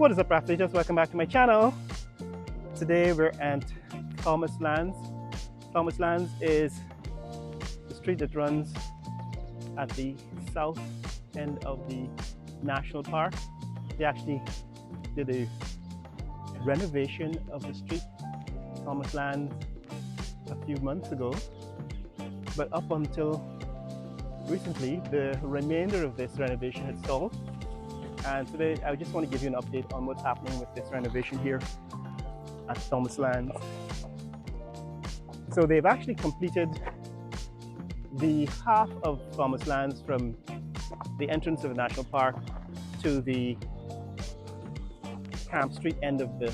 What is up, athletes? Welcome back to my channel. Today we're at Thomas Lands. Thomas Lands is the street that runs at the south end of the national park. They actually did a renovation of the street, Thomas Lands, a few months ago. But up until recently, the remainder of this renovation had stalled. And today I just want to give you an update on what's happening with this renovation here at Thomas Lands. So they've actually completed the half of Thomas Lands from the entrance of the national park to the Camp Street end of the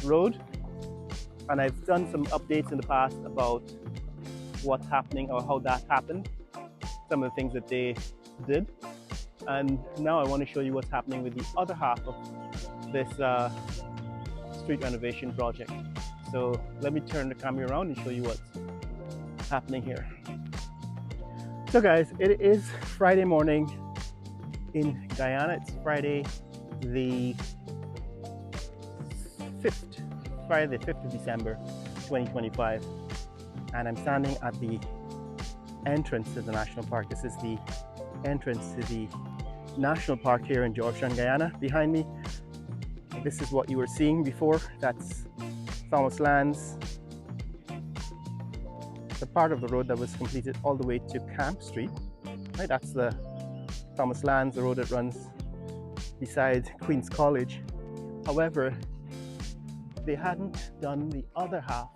road. And I've done some updates in the past about what's happening or how that happened, some of the things that they did. And now I want to show you what's happening with the other half of this street renovation project. So let me turn the camera around and show you what's happening here. So guys, it is Friday morning in Guyana. It's Friday the 5th of December 2025. And I'm standing at the entrance to the national park. This is the entrance to the national park here in Georgetown, Guyana. Behind me, this is what you were seeing before. That's Thomas Lands, the part of the road that was completed all the way to Camp Street. Right, that's the Thomas Lands, the road that runs beside Queen's College. However, they hadn't done the other half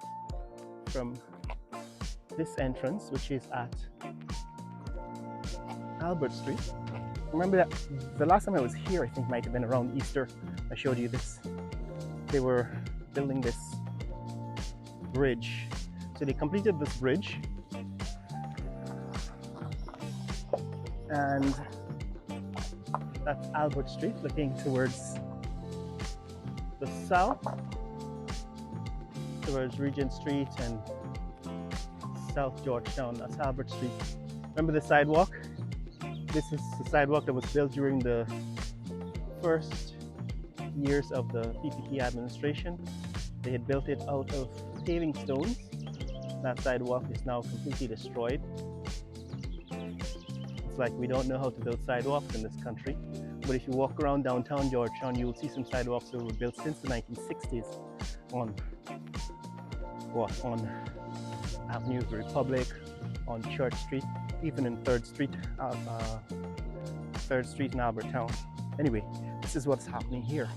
from this entrance, which is at Albert Street. Remember that the last time I was here, I think might have been around Easter. I showed you this. They were building this bridge. So they completed this bridge, and that's Albert Street looking towards the south, towards Regent Street and South Georgetown. That's Albert Street. Remember the sidewalk? This is the sidewalk that was built during the first years of the PPP administration. They had built it out of paving stones. That sidewalk is now completely destroyed. It's like we don't know how to build sidewalks in this country. But if you walk around downtown Georgetown, you'll see some sidewalks that were built since the 1960s on Avenue of the Republic, on Church Street, even in 3rd Street in Albertown. Anyway, this is what's happening here.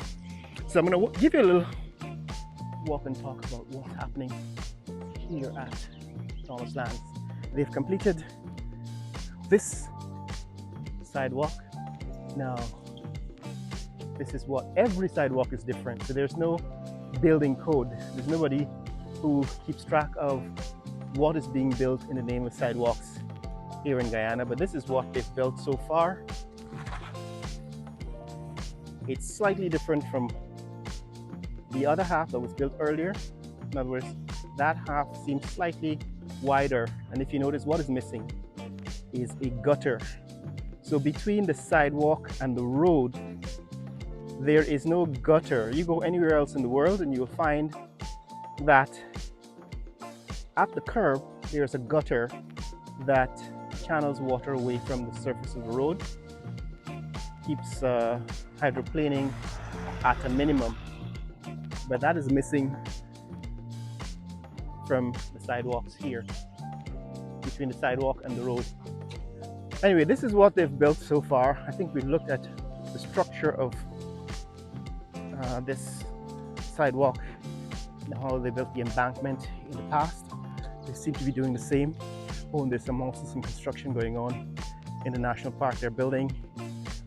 So I'm going to give you a little walk and talk about what's happening here at Thomas Lands. They've completed this sidewalk. Now, this is what every sidewalk is different. So there's no building code. There's nobody who keeps track of what is being built in the name of sidewalks here in Guyana, but this is what they've built so far. It's slightly different from the other half that was built earlier. In other words, that half seems slightly wider, and if you notice, what is missing is a gutter. So between the sidewalk and the road, there is no gutter. You go anywhere else in the world and you'll find that at the curb there's a gutter that channels water away from the surface of the road, keeps hydroplaning at a minimum, but that is missing from the sidewalks here, between the sidewalk and the road. Anyway, this is what they've built so far. I think we've looked at the structure of this sidewalk, how they built the embankment in the past. They seem to be doing the same. Oh, and there's also some construction going on in the national park. They're building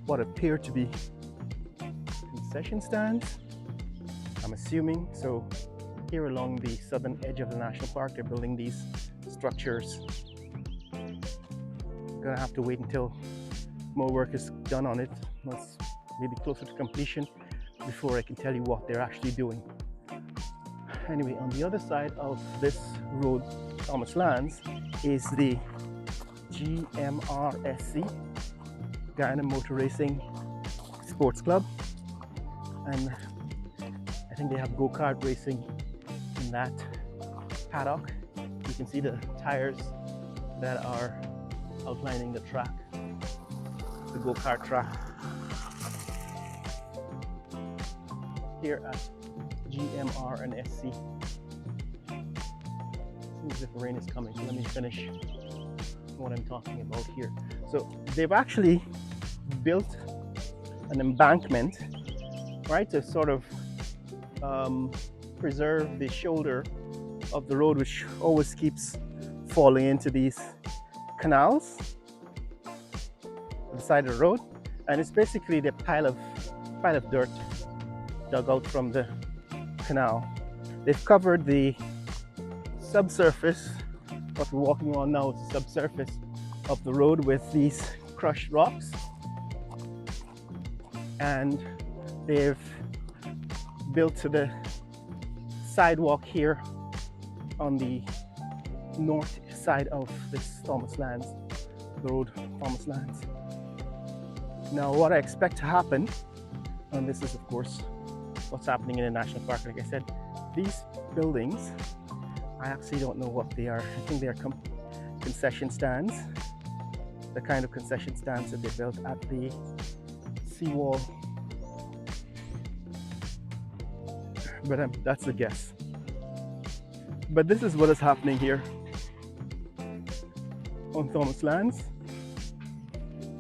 what appear to be concession stands, I'm assuming. So here along the southern edge of the national park, they're building these structures. Gonna have to wait until more work is done on it, once maybe closer to completion, before I can tell you what they're actually doing. Anyway, on the other side of this road, Thomas Lands, is the GMRSC, Guyana Motor Racing Sports Club. And I think they have go-kart racing in that paddock. You can see the tires that are outlining the track, the go-kart track. Here at GMR and SC. Seems as if rain is coming, so let me finish what I'm talking about here. So they've actually built an embankment, right, to sort of preserve the shoulder of the road, which always keeps falling into these canals on the side of the road. And it's basically the pile of dirt dug out from the canal. They've covered the subsurface, what we're walking on now is the subsurface of the road, with these crushed rocks, and they've built to the sidewalk here on the north side of this Thomas Lands, the road Thomas Lands. Now what I expect to happen, and this is of course what's happening in a national park, like I said, these buildings, I actually don't know what they are. I think they are concession stands, the kind of concession stands that they built at the seawall. But that's a guess. But this is what is happening here on Thomas Lands.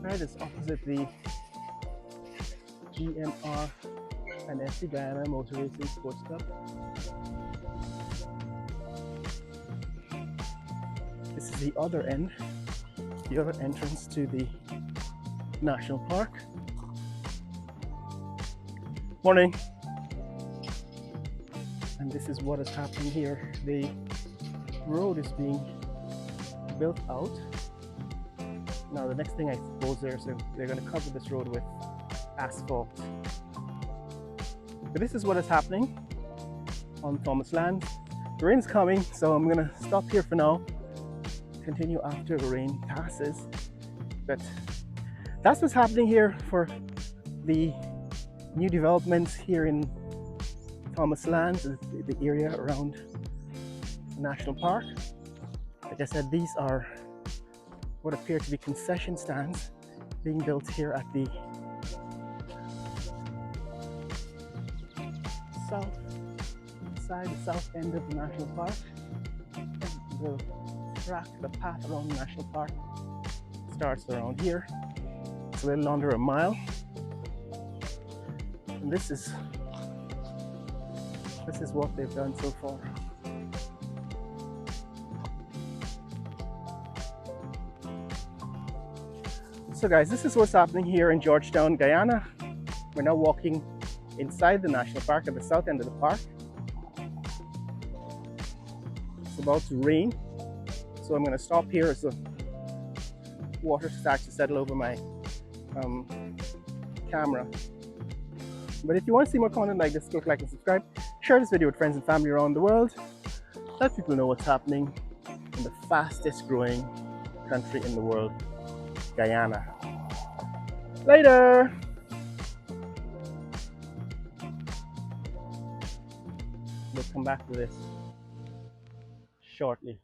Right, it's opposite the GMR and SC Guyana Motor Racing Sports Club. This is the other end, the other entrance to the national park. Morning. And this is what is happening here. The road is being built out. Now the next thing I suppose they're going to cover this road with asphalt. But this is what is happening on Thomas Land. The rain's coming, so I'm going to stop here for now. Continue after the rain passes. But that's what's happening here for the new developments here in Thomas Lands, the area around the national park. Like I said, these are what appear to be concession stands being built here at the south side, the south end of the national park. The path around the national park starts around here. It's a little under a mile. And this is what they've done so far. So guys, this is what's happening here in Georgetown, Guyana. We're now walking inside the national park at the south end of the park. It's about to rain, so I'm going to stop here as the water starts to settle over my camera. But if you want to see more content like this, click like and subscribe. Share this video with friends and family around the world. Let people know what's happening in the fastest growing country in the world, Guyana. Later! We'll come back to this shortly.